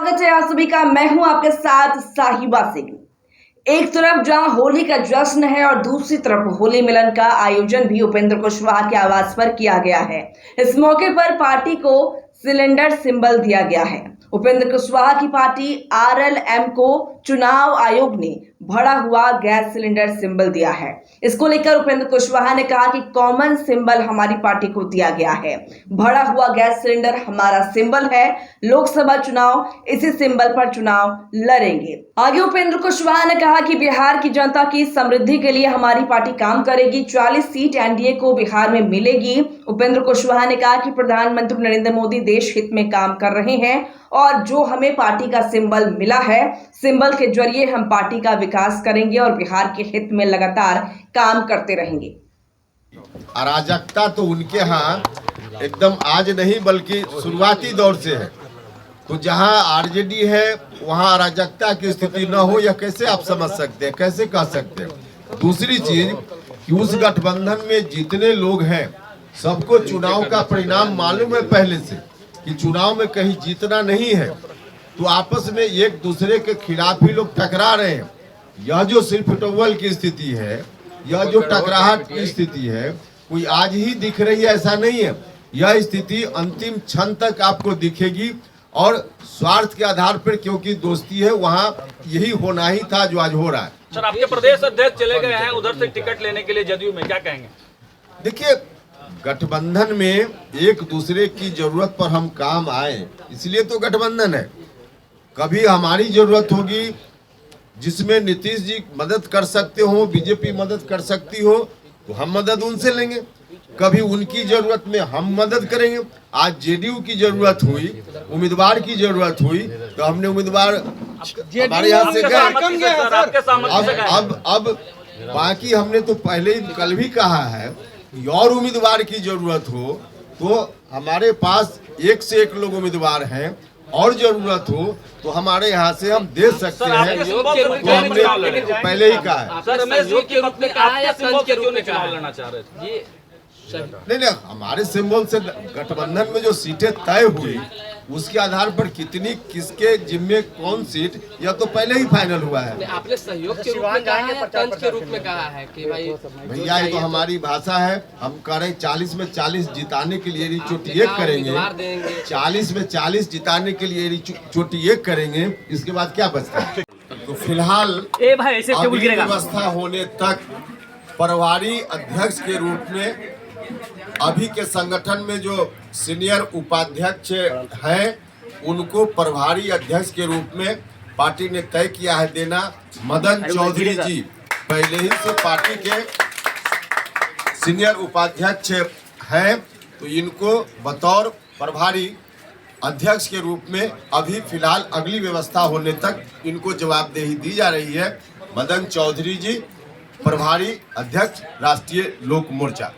स्वागत है आप सभी का। मैं हूं आपके साथ साहिबा सिंह। एक तरफ जहां होली का जश्न है और दूसरी तरफ होली मिलन का आयोजन भी उपेंद्र कुशवाहा के आवास पर किया गया है। इस मौके पर पार्टी को सिलेंडर सिंबल दिया गया है। उपेंद्र कुशवाहा की पार्टी आरएलएम को चुनाव आयोग ने भरा हुआ गैस सिलेंडर सिंबल दिया है। इसको लेकर उपेंद्र कुशवाहा ने कहा कि कॉमन सिंबल हमारी पार्टी को दिया गया है, भरा हुआ गैस सिलेंडर हमारा सिंबल है। लोकसभा चुनाव इसी सिंबल पर चुनाव लड़ेंगे। आगे उपेंद्र कुशवाहा ने कहा कि बिहार की जनता की समृद्धि के लिए हमारी पार्टी काम करेगी। 40 सीट एनडीए को बिहार में मिलेगी। उपेंद्र कुशवाहा ने कहा कि प्रधानमंत्री नरेंद्र मोदी देश हित में काम कर रहे हैं और जो हमें पार्टी का सिंबल मिला है, सिंबल के जरिए हम पार्टी का विकास करेंगे और बिहार के हित में लगातार काम करते रहेंगे। अराजकता तो उनके यहाँ एकदम आज नहीं बल्कि शुरुआती दौर से है। तो जहाँ आरजेडी है वहाँ अराजकता की स्थिति न हो, यह कैसे आप समझ सकते हैं, कैसे कह सकते हैं। दूसरी चीज कि उस गठबंधन में जितने लोग हैं सबको चुनाव का परिणाम मालूम है पहले से कि चुनाव में कहीं जीतना नहीं है, तो आपस में एक दूसरे के खिलाफ ही लोग टकरा रहे हैं। यह जो सिर्फ टोवल की स्थिति है, यह जो टकराहट की स्थिति है, कोई आज ही दिख रही है ऐसा नहीं है। यह स्थिति अंतिम क्षण तक आपको दिखेगी और स्वार्थ के आधार पर, क्योंकि दोस्ती है, वहाँ यही होना ही था जो आज हो रहा है। सर, आपके प्रदेश अध्यक्ष चले गए हैं उधर से टिकट लेने के लिए जदयू में, क्या कहेंगे? देखिए, गठबंधन में एक दूसरे की जरूरत पर हम काम आए, इसलिए तो गठबंधन है। कभी हमारी जरूरत होगी जिसमें नीतीश जी मदद कर सकते हो, बीजेपी मदद कर सकती हो, तो हम मदद उनसे लेंगे। कभी उनकी जरूरत में हम मदद करेंगे। आज जेडीयू की जरूरत हुई, उम्मीदवार की जरूरत हुई, तो हमने उम्मीदवार हमारे यहाँ से गए। अब बाकी हमने तो पहले ही कल भी कहा है, और उम्मीदवार की जरूरत हो तो हमारे पास एक से एक लोग उम्मीदवार हैं, और जरूरत हो तो हमारे यहाँ से हम दे सकते हैं। तो हमने पहले ही कहा है। नहीं, हमारे सिंबल से गठबंधन में जो सीटें तय हुई उसके आधार पर कितनी किसके जिम्मे कौन सीट, यह तो पहले ही फाइनल हुआ है। आपने सहयोग के रूप में कहा है या तंज के रूप में कहा है कि भाई भैया ये तो हमारी भाषा है। हम कह रहे हैं 40 में 40 जिताने के लिए चोटी एक करेंगे, 40 में 40 जिताने के लिए चोटी एक करेंगे, इसके बाद क्या बचता है। तो फिलहाल अगली व्यवस्था होने तक प्रभारी अध्यक्ष के रूप में अभी के संगठन में जो सीनियर उपाध्यक्ष हैं उनको प्रभारी अध्यक्ष के रूप में पार्टी ने तय किया है देना। मदन चौधरी जी पहले ही से पार्टी के सीनियर उपाध्यक्ष हैं, तो इनको बतौर प्रभारी अध्यक्ष के रूप में अभी फिलहाल अगली व्यवस्था होने तक इनको जवाबदेही दी जा रही है। मदन चौधरी जी प्रभारी अध्यक्ष राष्ट्रीय लोक मोर्चा।